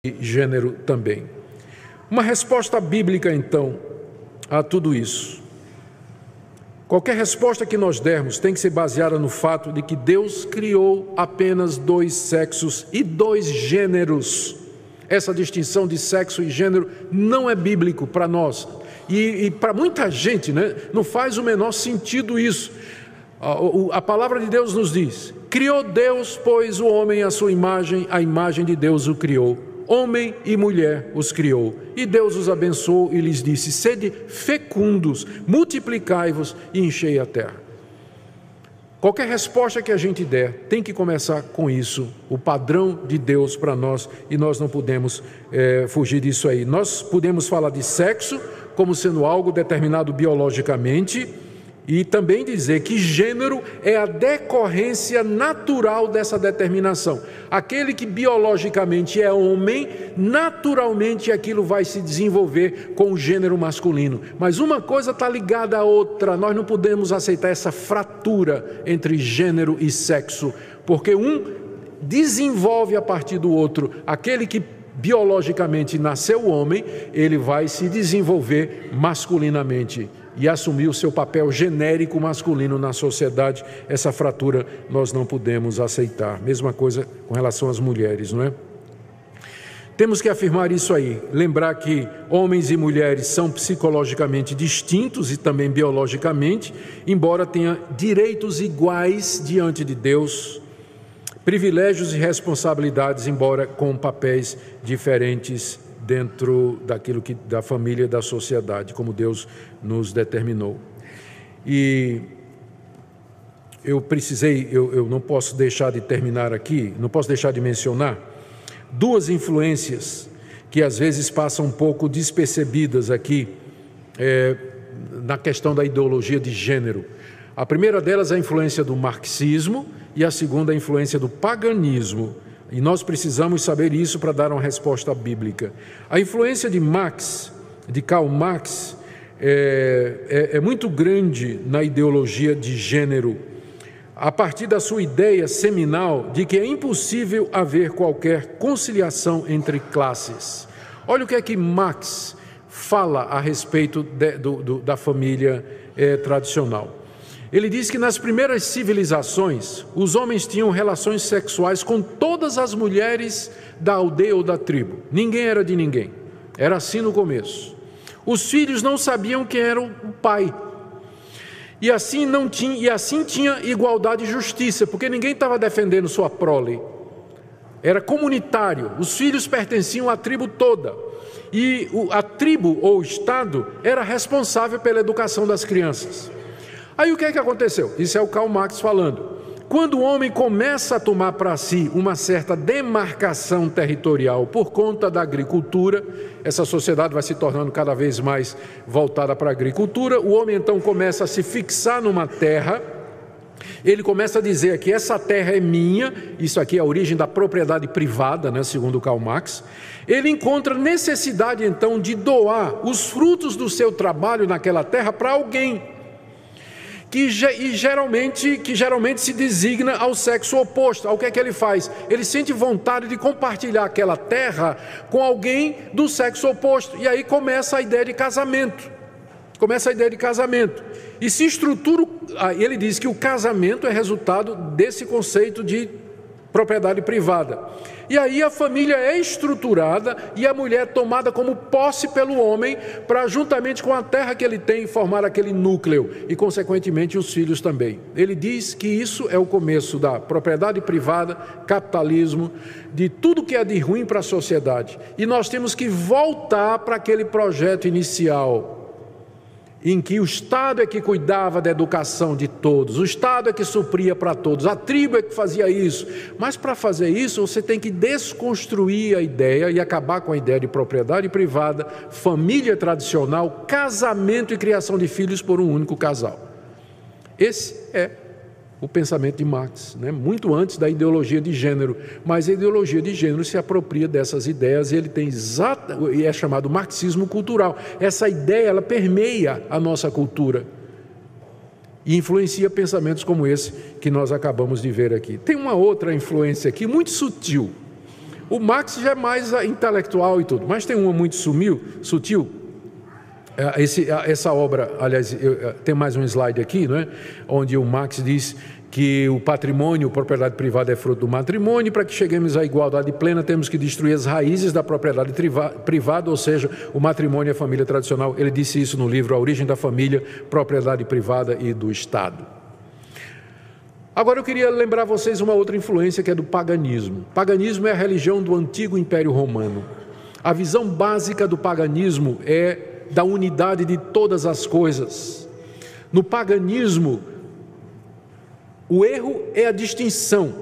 gênero também. Uma resposta bíblica, então, a tudo isso. Qualquer resposta que nós dermos tem que ser baseada no fato de que Deus criou apenas 2 sexos e 2 gêneros. Essa distinção de sexo e gênero não é bíblico para nós. E para muita gente, né, não faz o menor sentido isso. A palavra de Deus nos diz: criou Deus, pois, o homem à sua imagem, a imagem de Deus o criou. Homem e mulher os criou, e Deus os abençoou e lhes disse: sede fecundos, multiplicai-vos e enchei a terra. Qualquer resposta que a gente der tem que começar com isso, o padrão de Deus para nós, e nós não podemos fugir disso aí. Nós podemos falar de sexo como sendo algo determinado biologicamente, e também dizer que gênero é a decorrência natural dessa determinação. Aquele que biologicamente é homem, naturalmente aquilo vai se desenvolver com o gênero masculino. Mas uma coisa está ligada à outra. Nós não podemos aceitar essa fratura entre gênero e sexo, porque um desenvolve a partir do outro. Aquele que biologicamente nasceu homem, ele vai se desenvolver masculinamente e assumir o seu papel genérico masculino na sociedade. Essa fratura nós não podemos aceitar. Mesma coisa com relação às mulheres, não é? Temos que afirmar isso aí, lembrar que homens e mulheres são psicologicamente distintos e também biologicamente, embora tenham direitos iguais diante de Deus, privilégios e responsabilidades, embora com papéis diferentes dentro daquilo que da família e da sociedade, como Deus nos determinou. E eu não posso deixar de terminar aqui, não posso deixar de mencionar 2 influências que às vezes passam um pouco despercebidas aqui na questão da ideologia de gênero. A primeira delas é a influência do marxismo e a segunda é a influência do paganismo. E nós precisamos saber isso para dar uma resposta bíblica. A influência de Karl Marx, é muito grande na ideologia de gênero, a partir da sua ideia seminal de que é impossível haver qualquer conciliação entre classes. Olha o que é que Marx fala a respeito da família tradicional. Ele diz que nas primeiras civilizações, os homens tinham relações sexuais com todas as mulheres da aldeia ou da tribo. Ninguém era de ninguém. Era assim no começo. Os filhos não sabiam quem era o pai. E assim tinha igualdade e justiça, porque ninguém estava defendendo sua prole. Era comunitário. Os filhos pertenciam à tribo toda. E a tribo ou o Estado era responsável pela educação das crianças. Aí o que é que aconteceu? Isso é o Karl Marx falando. Quando o homem começa a tomar para si uma certa demarcação territorial por conta da agricultura, essa sociedade vai se tornando cada vez mais voltada para a agricultura, o homem então começa a se fixar numa terra, ele começa a dizer que essa terra é minha, isso aqui é a origem da propriedade privada, né, segundo Karl Marx. Ele encontra necessidade então de doar os frutos do seu trabalho naquela terra para alguém, que geralmente se designa ao sexo oposto. Ao que é que ele faz? Ele sente vontade de compartilhar aquela terra com alguém do sexo oposto. E aí começa a ideia de casamento. E se estrutura, ele diz que o casamento é resultado desse conceito de propriedade privada. E aí a família é estruturada e a mulher é tomada como posse pelo homem para, juntamente com a terra que ele tem, formar aquele núcleo e, consequentemente, os filhos também. Ele diz que isso é o começo da propriedade privada, capitalismo, de tudo que é de ruim para a sociedade. E nós temos que voltar para aquele projeto inicial, em que o Estado é que cuidava da educação de todos, o Estado é que supria para todos, a tribo é que fazia isso. Mas para fazer isso, você tem que desconstruir a ideia e acabar com a ideia de propriedade privada, família tradicional, casamento e criação de filhos por um único casal. Esse é o pensamento de Marx, né? Muito antes da ideologia de gênero, mas a ideologia de gênero se apropria dessas ideias e ele tem e é chamado marxismo cultural. Essa ideia, ela permeia a nossa cultura e influencia pensamentos como esse que nós acabamos de ver aqui. Tem uma outra influência aqui muito sutil. O Marx já é mais intelectual e tudo, mas tem uma muito sutil. Essa obra, aliás, tem mais um slide aqui, não é? Onde o Marx diz que o patrimônio, a propriedade privada é fruto do matrimônio, e para que cheguemos à igualdade plena temos que destruir as raízes da propriedade privada, ou seja, o matrimônio e a família tradicional. Ele disse isso no livro A Origem da Família, Propriedade Privada e do Estado. Agora eu queria lembrar a vocês uma outra influência que é do paganismo. O paganismo é a religião do antigo Império Romano. A visão básica do paganismo é da unidade de todas as coisas. No paganismo, o erro é a distinção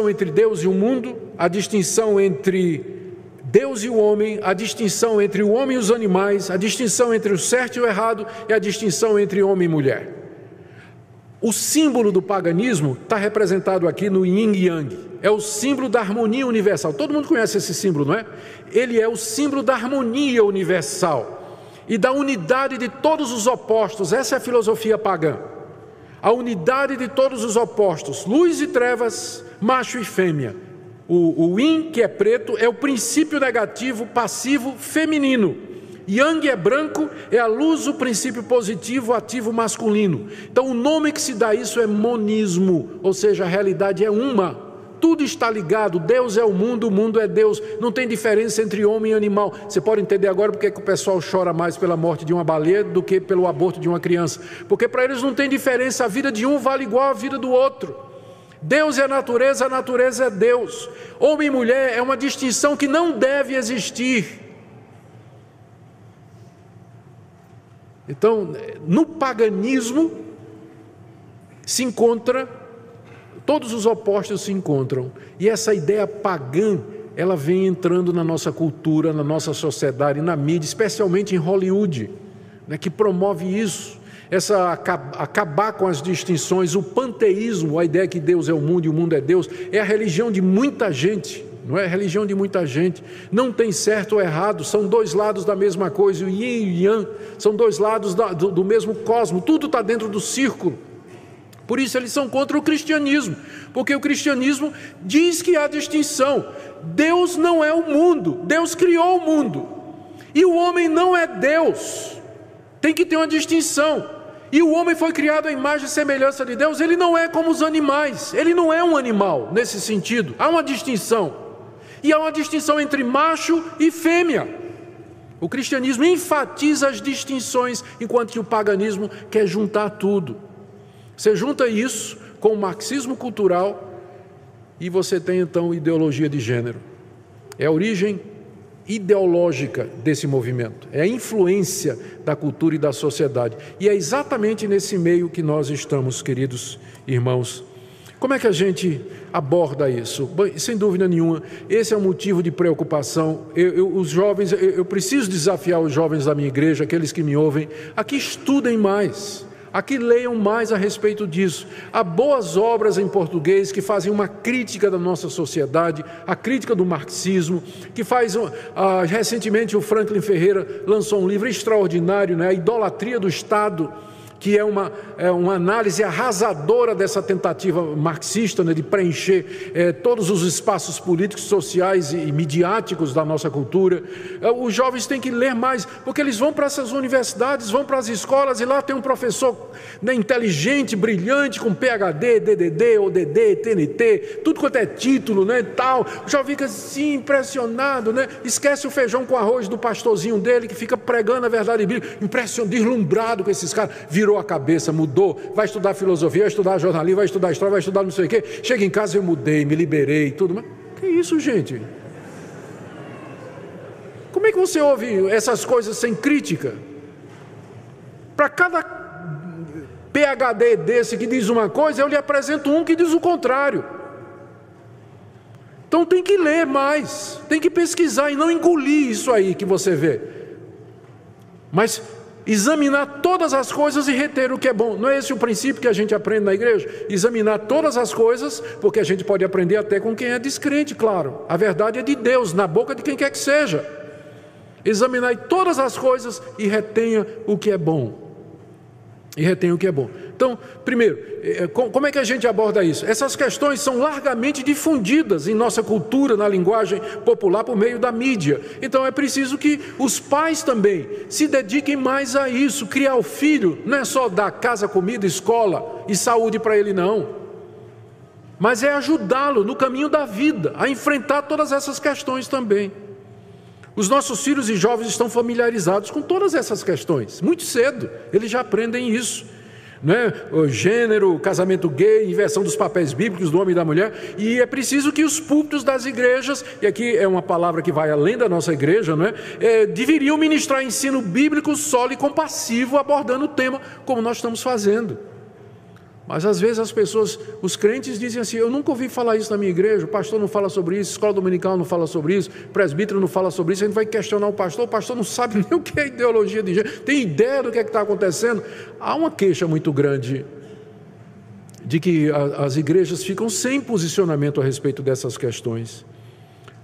entre Deus e o mundo, a distinção entre Deus e o homem, a distinção entre o homem e os animais, a distinção entre o certo e o errado e a distinção entre homem e mulher. O símbolo do paganismo está representado aqui no yin e yang, é o símbolo da harmonia universal. Todo mundo conhece esse símbolo, não é? Ele é o símbolo da harmonia universal e da unidade de todos os opostos. Essa é a filosofia pagã. A unidade de todos os opostos, luz e trevas, macho e fêmea. O yin, que é preto, é o princípio negativo, passivo, feminino. Yang é branco, é a luz, o princípio positivo, ativo, masculino. Então o nome que se dá a isso é monismo, ou seja, a realidade é uma. Tudo está ligado, Deus é o mundo é Deus, não tem diferença entre homem e animal. Você pode entender agora porque que o pessoal chora mais pela morte de uma baleia do que pelo aborto de uma criança. Porque para eles não tem diferença, a vida de um vale igual à vida do outro. Deus é a natureza é Deus. Homem e mulher é uma distinção que não deve existir. Então, no paganismo se encontra, todos os opostos se encontram, e essa ideia pagã, ela vem entrando na nossa cultura, na nossa sociedade, na mídia, especialmente em Hollywood, né, que promove isso, acabar com as distinções, o panteísmo, a ideia que Deus é o mundo e o mundo é Deus, é a religião de muita gente, não é a religião de muita gente, não tem certo ou errado, são dois lados da mesma coisa, o yin e o yang, são dois lados do mesmo cosmo, tudo está dentro do círculo. Por isso eles são contra o cristianismo, porque o cristianismo diz que há distinção. Deus não é o mundo, Deus criou o mundo, e o homem não é Deus, tem que ter uma distinção. E o homem foi criado à imagem e semelhança de Deus, ele não é como os animais, ele não é um animal nesse sentido, há uma distinção. E há uma distinção entre macho e fêmea. O cristianismo enfatiza as distinções, enquanto que o paganismo quer juntar tudo. Você junta isso com o marxismo cultural e você tem então ideologia de gênero. É a origem ideológica desse movimento, é a influência da cultura e da sociedade. E é exatamente nesse meio que nós estamos, queridos irmãos. Como é que a gente aborda isso? Bom, sem dúvida nenhuma, esse é um motivo de preocupação. Os jovens, eu preciso desafiar os jovens da minha igreja, aqueles que me ouvem, a que estudem mais, a que leiam mais a respeito disso. Há boas obras em português que fazem uma crítica da nossa sociedade, a crítica do marxismo, que faz, recentemente o Franklin Ferreira lançou um livro extraordinário, né? A Idolatria do Estado, que é uma análise arrasadora dessa tentativa marxista, né, de preencher todos os espaços políticos, sociais e midiáticos da nossa cultura. Os jovens têm que ler mais, porque eles vão para essas universidades, vão para as escolas, e lá tem um professor, né, inteligente, brilhante, com PhD, DDD, ODD, TNT, tudo quanto é título, né, tal. O jovem fica assim, impressionado, né? Esquece o feijão com arroz do pastorzinho dele, que fica pregando a verdade bíblica, impressionado, deslumbrado com esses caras. Virou a cabeça, mudou, vai estudar filosofia, vai estudar jornalismo, vai estudar história, vai estudar não sei o quê. Chega em casa, eu mudei, me liberei, tudo. Mas que isso, gente? Como é que você ouve essas coisas sem crítica? Para cada PhD desse que diz uma coisa, eu lhe apresento um que diz o contrário. Então tem que ler mais, tem que pesquisar e não engolir isso aí que você vê. Mas examinar todas as coisas e reter o que é bom. Não é esse o princípio que a gente aprende na igreja? Examinar todas as coisas, porque a gente pode aprender até com quem é descrente, claro. A verdade é de Deus, na boca de quem quer que seja. Examinar todas as coisas e retenha o que é bom. E retenha o que é bom. Então, primeiro, como é que a gente aborda isso? Essas questões são largamente difundidas em nossa cultura, na linguagem popular, por meio da mídia. Então, é preciso que os pais também se dediquem mais a isso. Criar o filho não é só dar casa, comida, escola e saúde para ele, não. Mas é ajudá-lo no caminho da vida, a enfrentar todas essas questões também. Os nossos filhos e jovens estão familiarizados com todas essas questões. Muito cedo, eles já aprendem isso. Né? O gênero, o casamento gay, inversão dos papéis bíblicos do homem e da mulher, e é preciso que os púlpitos das igrejas, e aqui é uma palavra que vai além da nossa igreja, não é? Deveriam ministrar ensino bíblico sólido e compassivo, abordando o tema como nós estamos fazendo. Mas às vezes as pessoas, os crentes dizem assim: eu nunca ouvi falar isso na minha igreja, o pastor não fala sobre isso, a escola dominical não fala sobre isso, o presbítero não fala sobre isso. A gente vai questionar o pastor não sabe nem o que é ideologia de gênero, tem ideia do que é que está acontecendo. Há uma queixa muito grande de que as igrejas ficam sem posicionamento a respeito dessas questões.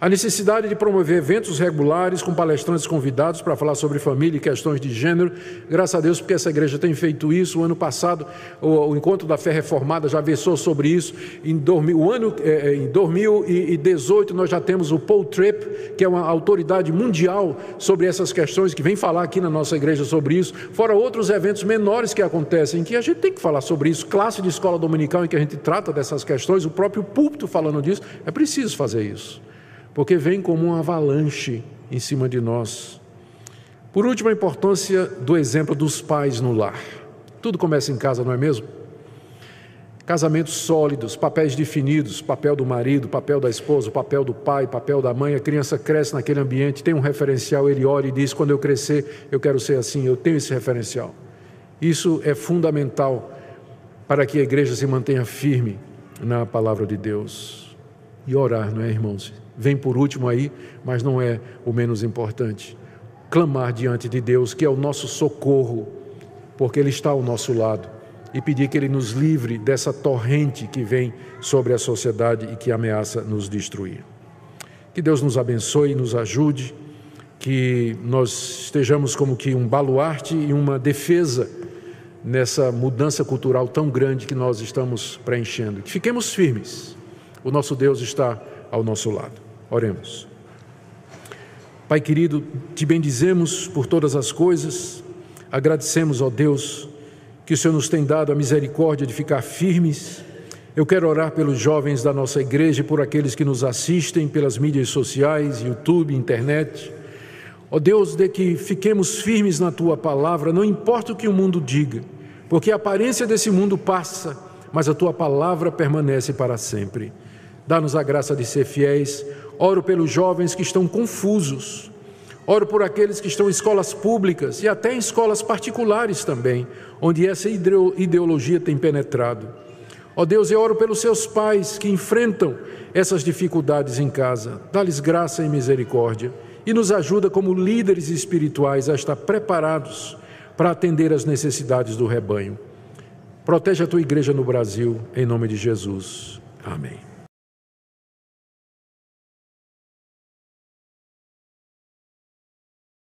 A necessidade de promover eventos regulares com palestrantes convidados para falar sobre família e questões de gênero. Graças a Deus, porque essa igreja tem feito isso. O ano passado, o Encontro da Fé Reformada já versou sobre isso. Em 2018, nós já temos o Paul Tripp, que é uma autoridade mundial sobre essas questões, que vem falar aqui na nossa igreja sobre isso. Fora outros eventos menores que acontecem, em que a gente tem que falar sobre isso. Classe de escola dominical em que a gente trata dessas questões, o próprio púlpito falando disso. É preciso fazer isso, porque vem como uma avalanche em cima de nós. Por último, a importância do exemplo dos pais no lar. Tudo começa em casa, não é mesmo? Casamentos sólidos, papéis definidos, papel do marido, papel da esposa, papel do pai, papel da mãe. A criança cresce naquele ambiente, tem um referencial, ele olha e diz: quando eu crescer, eu quero ser assim, eu tenho esse referencial. Isso é fundamental para que a igreja se mantenha firme na palavra de Deus. E orar, não é, irmãos? Vem por último aí, mas não é o menos importante. Clamar diante de Deus, que é o nosso socorro, porque Ele está ao nosso lado, e pedir que Ele nos livre dessa torrente que vem sobre a sociedade e que ameaça nos destruir. Que Deus nos abençoe e nos ajude, que nós estejamos como que um baluarte e uma defesa nessa mudança cultural tão grande que nós estamos preenchendo. Que fiquemos firmes, o nosso Deus está ao nosso lado. Oremos. Pai querido, te bendizemos por todas as coisas, agradecemos, ó Deus, que o Senhor nos tem dado a misericórdia de ficar firmes. Eu quero orar pelos jovens da nossa igreja e por aqueles que nos assistem pelas mídias sociais, YouTube, internet. Ó Deus, de que fiquemos firmes na Tua palavra, não importa o que o mundo diga, porque a aparência desse mundo passa, mas a Tua palavra permanece para sempre. Dá-nos a graça de ser fiéis. Oro pelos jovens que estão confusos. Oro por aqueles que estão em escolas públicas e até em escolas particulares também, onde essa ideologia tem penetrado. Ó Deus, eu oro pelos seus pais que enfrentam essas dificuldades em casa. Dá-lhes graça e misericórdia e nos ajuda como líderes espirituais a estar preparados para atender às necessidades do rebanho. Protege a Tua igreja no Brasil, em nome de Jesus. Amém.